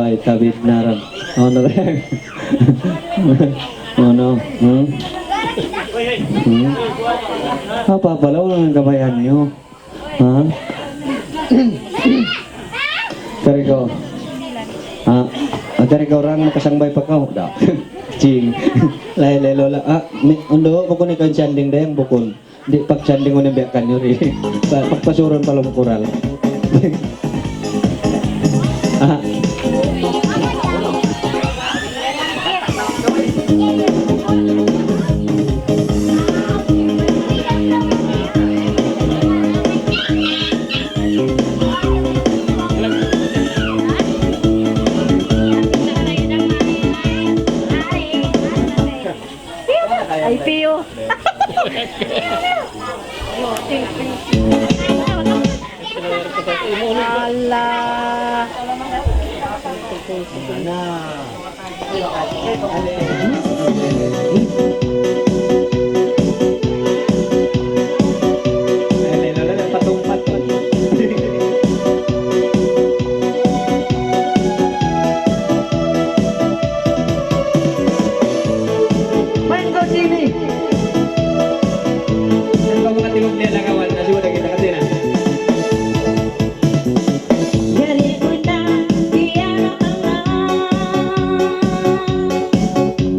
Ay, tabit na rin. Ano rin? Ano? Papalaw lang ang gabayan nyo. Ha? Dari ko. Ha? Dari ko orang makasangbay pa ka. Da. Cing. Lay lola. Undo ko ni kan sanding dayang bukon. Di pag sanding mo nang biyakan nyo rin. Pagpasuron pala mo kural. Ah. Ay, Pio. Ala. Lay lola na patungpat pa. Mango sini. Ang mga tingog niya langawan na siya kita kasi na.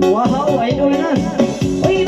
Wow, ay ito na. Uy,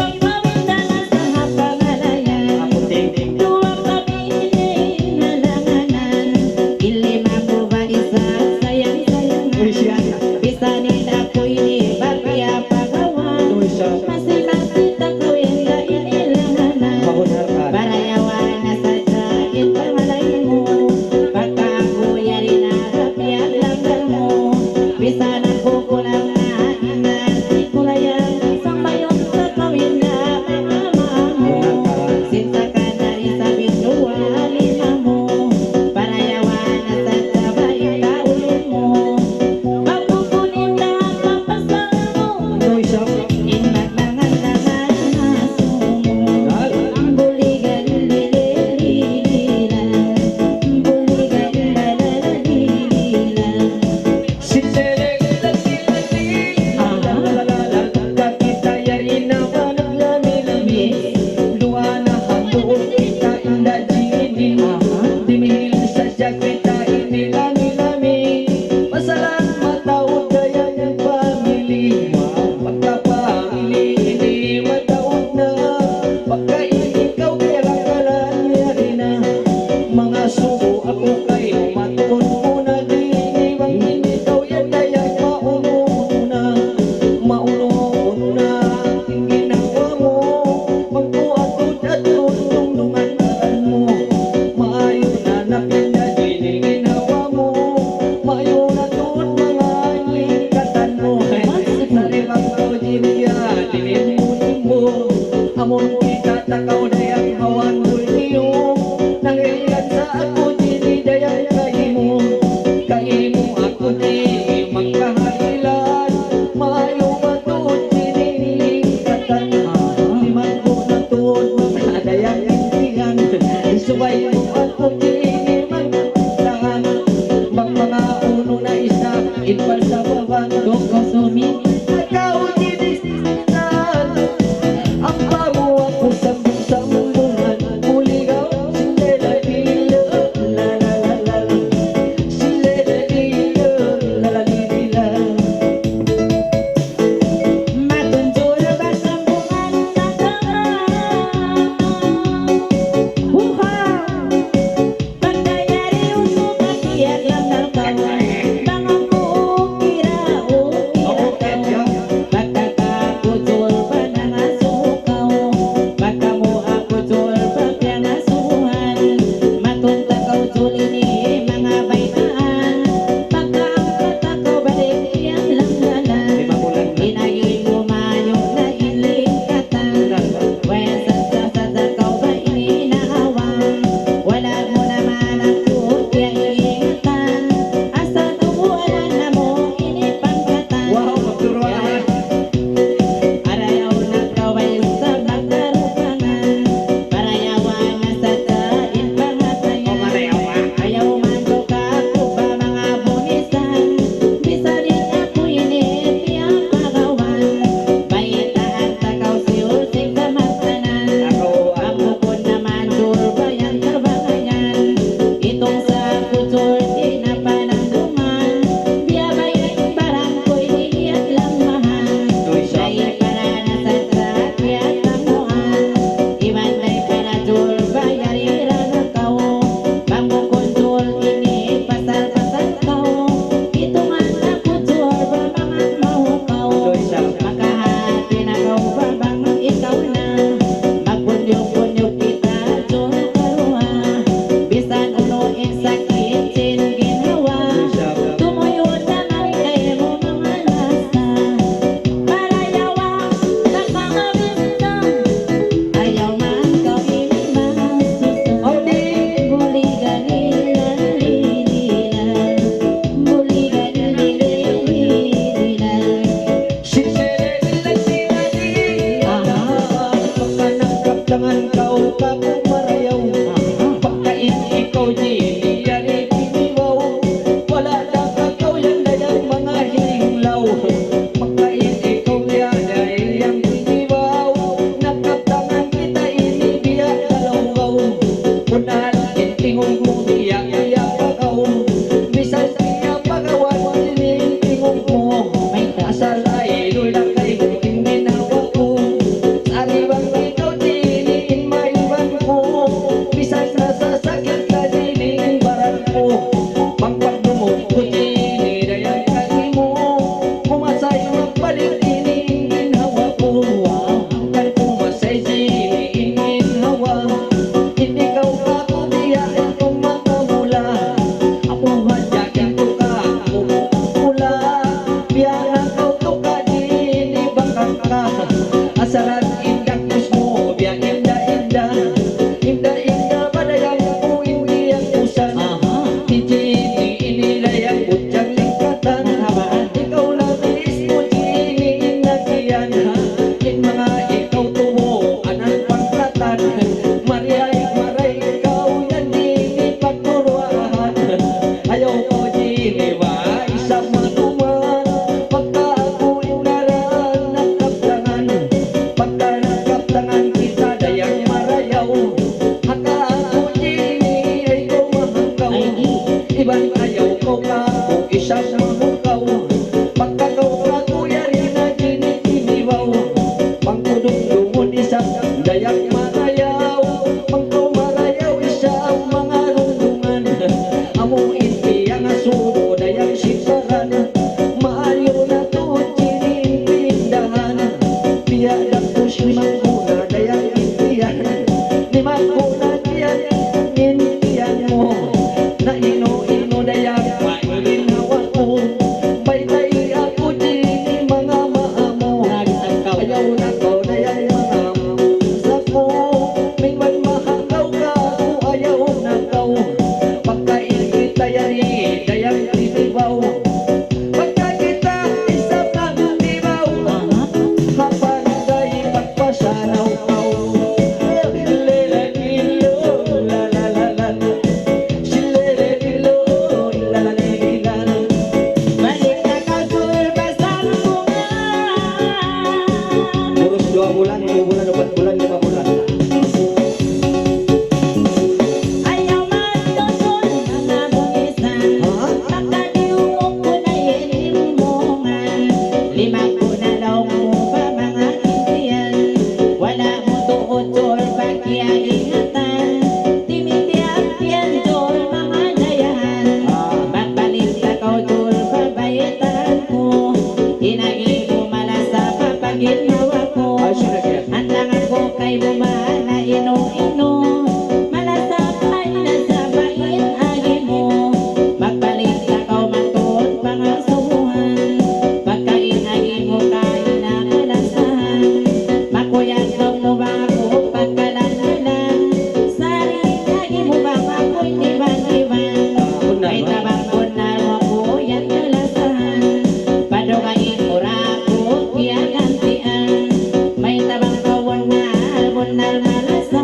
may bumana ino-ino, malasakay na sabayin agi mo. Magpalit ka kaw matod pangasuhan, pagkain agi mo kain na kalasahan. Makuyat daw mo ba ako pagkalangalan, saring agi mo ba ako'y tiban-tiban. May tabang bunal mo kuyat kalasahan, padugain mo ra ako kaya gantian. May tabang kawon na bunal malasa,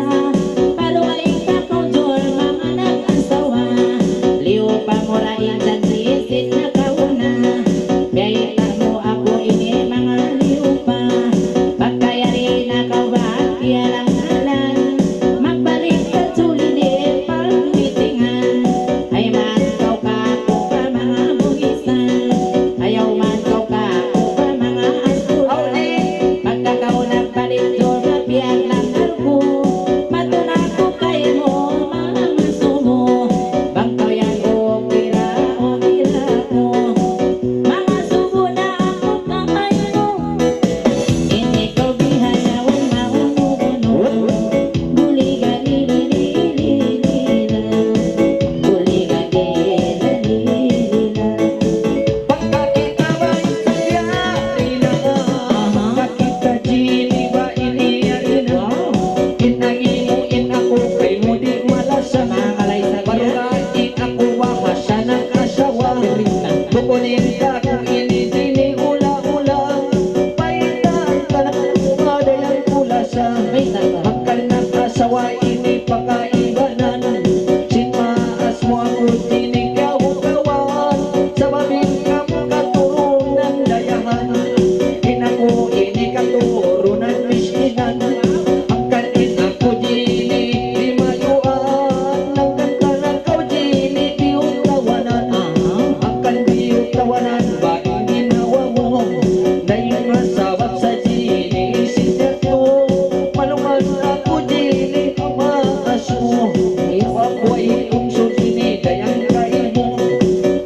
padugain ka ko jor mga nag-asawa. Liw pa mo ra insan sisit na kauna, biyay mo ako ini mga liw pa. Pagkayari na kabahagia lang halan, magbalik ka sulili pagmitingan. Ay man kau ka ako pa mga buhisan, ayaw man kau ka ako pa mga asuran. Pagkakaw nagpalit doon mapiyag lang ako, matuna ko kayo mo mga sumo. Bangkaw yan o kira ko, mga sumo na ako kamay mo. Hindi ko bihanawan maununo, buliga lilililila, buliga lililila. Pagkakita ba'y sadyari na, pagkakita jini ba iniyarin na, inaginuin ako kay mo di malasan, parugain ako baka siya ng asawa, bukunin ka kung initini ula-ula, paitan ka na kumadayang kulasa, magkal ng asawa ini pagkaibanan, sinmaas mo ako tinikaw-kawan, sa babing ka mo katurunan dayahan, inako ini katurunan miskinan, ang kanin ako jini di mayuan, ang kanta ng kau jini di utawanan, ang kan di utawanan ba ginawa mo, dahil masabak sa jini sinyato, malungan ako jini kumaas mo, iwakway ungsod ini dayang kaimo,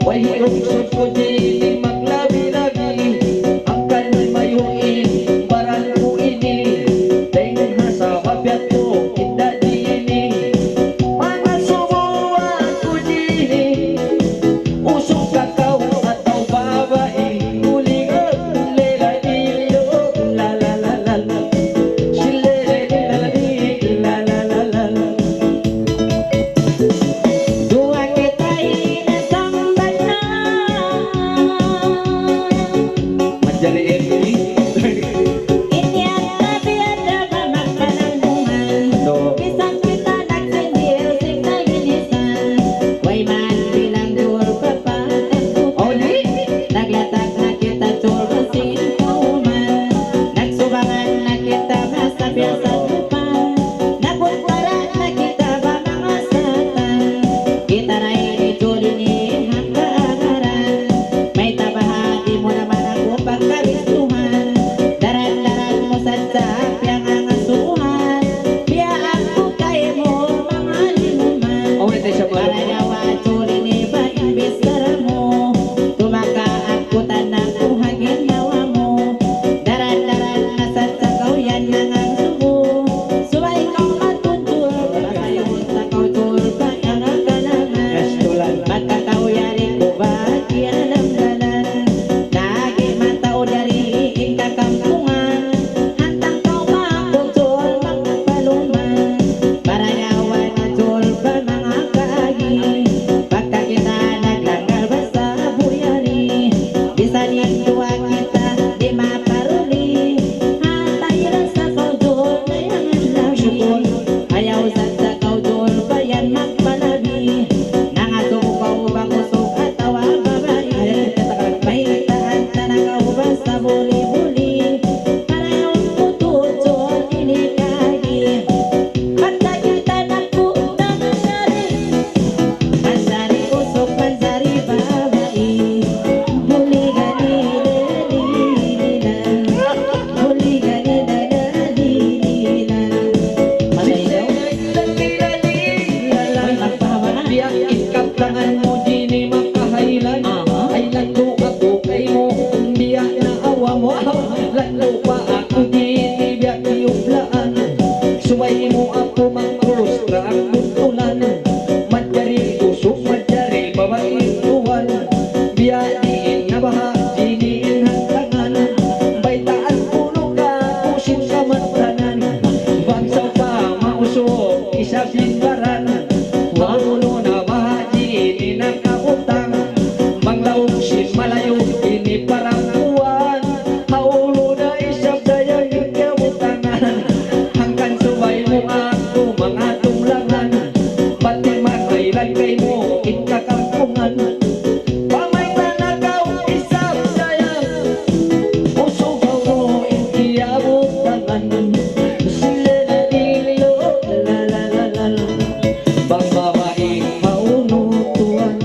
way ungsod ko jini maglabi-labi, ang kanay mayuin baran ko ini, dahil masabak yato kinda jini, mga sumuan ko jini, usong kakaw ataw babae, uligan leladilo, la la la la la, sileleladilo, la la la la la. Dua kita'y nasambay na, baha, diniin hanggangan. Baitaan puno ka, pusin ka mantanan. Bangsaw pa, mausok, isang linggaran. Wamulo na baha, diniin ang kautang. Manglaong sin malayo, ini parang buwan. Haulo na isang dayang yung kabutangan. Hanggang subay mo ako, mga tunglangan. Pati makailan kay mo, ikakakampungan. Pamay tanagaw, isang dayang. Usugaw mo, ikiabutangan. Sila na dilo, la la la la la. Bang babae, paunutuan.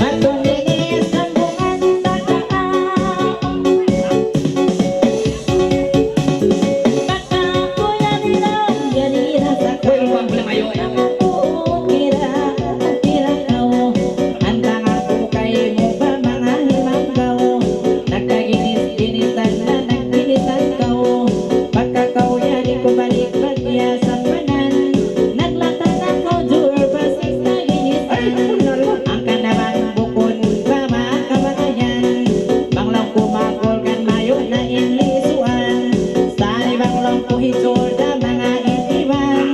Matuninis ang bungan takaan. Baka kuya nilang yanira sa Well, problema yun. ukira kau. Antang ako kay mo ba mga himanggaw. Nagkaginis-ginisan na nagginisan kau. Baka kau yari ko balik bagya sa manan. Naglatan ako dur basis na ginisan. Ang kanabang bukon ba makabagayan. Banglang kumakol kan mayo na inlisuan. Sari banglang puhisol na mga itiwan.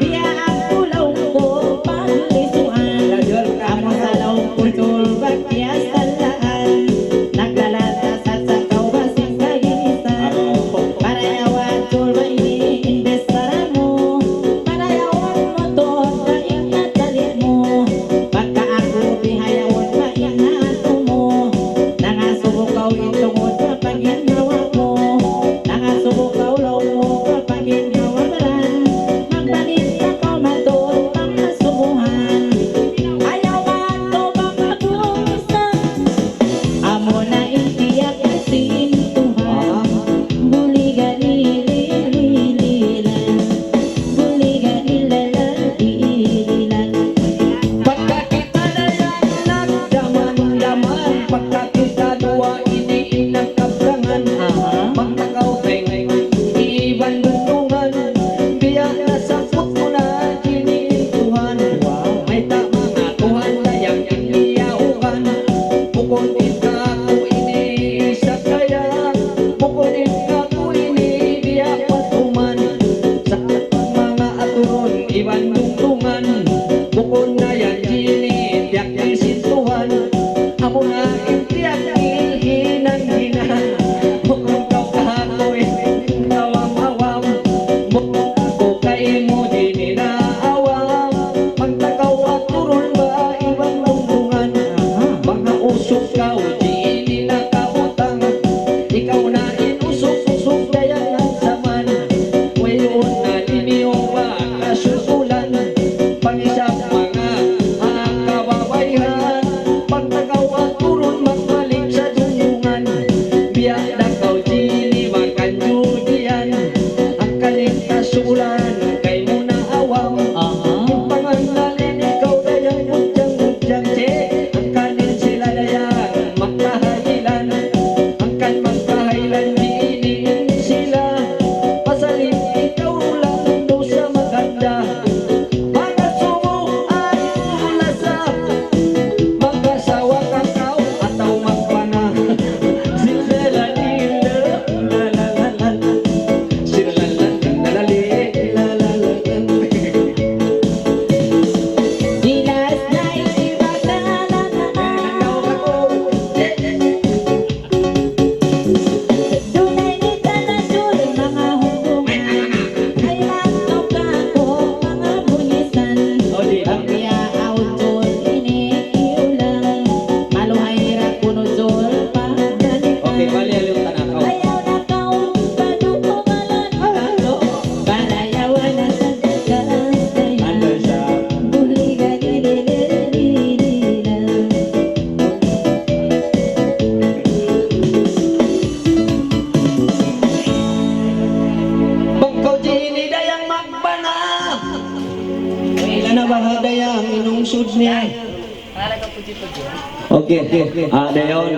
Biya ang pulaw ko panglisuan. Amo sa law putul bagya sa laan. Naglalata sa sakaw basis na ginisan. Para yawan tul ba iniimbestaran mo. Para yawan mo to na inatalit mo. Baka ako bihayawan ba inato mo. Nangasubukaw itungod kapag ginawa mo. Nangasubukaw law mo kapag ginawa balan. Magbalit ako matod pang nasubuhan. Ayaw man to bang mabuhusan. Amo na itiyak na sintuhan. Buligan ilililan. Buligan ilalilan. Pagka kita na yan nagdaman-daman. Pagka kita dua iniin ng kabrangan. Magtakaw kay iban dunungan. Biya na sapot mo na iniintuhan. May tama nga tuhan layang iniyahukan. Bukunin ka ako ini sa kaya. Bukunin ka ako ini biya patuman. Sa mga aturon iban dunungan. Bukod na yan jini tiyak ng sintuhan. Amo na intiyak hinang-hinan. Bukod ka kahakoy kawam-awam. Bukod ako kay mo jini na awam. Magtakaw at turon ba ibang lunggungan. Mga usok ka jini na kabutang. Ikaw na inusok-usok dayan ng saman. Wayon na limiyo ba kasusulan. Pangisap mga kababayan. Pagtakaw at turon magbalik sa dungungan. Biya na kau jini makanjudian. Ang kaligtasulan kay mo na awam. Yung pangangalin ikaw dayang mudyang-mudyang che. Ang kanin sila dayang magkahayilan. Ang kan magkahayilan diinin sila. Pasalin ikaw lang daw sa maganda. Mga sumo ay ulasa. Magkasawa ka kao ataw magpana. Sila lalila la la la la. Sila lalala la la la la. Dilas na ibagdalaan. Dunay ni taladul mga hubungan. Ay langaw ka ko mga bunyisan. Ang biya autol iniiulang. Maluhay ra kunuzol pagdalikan. Okay, bali yung tanakaw. Ayaw na kau padukumalan. Balayawan na sa kagasayan. Buligan ilililan. Bangkaw jini dayang magbana. Ilan na ba dayang inungsod niya? Okay, dayon.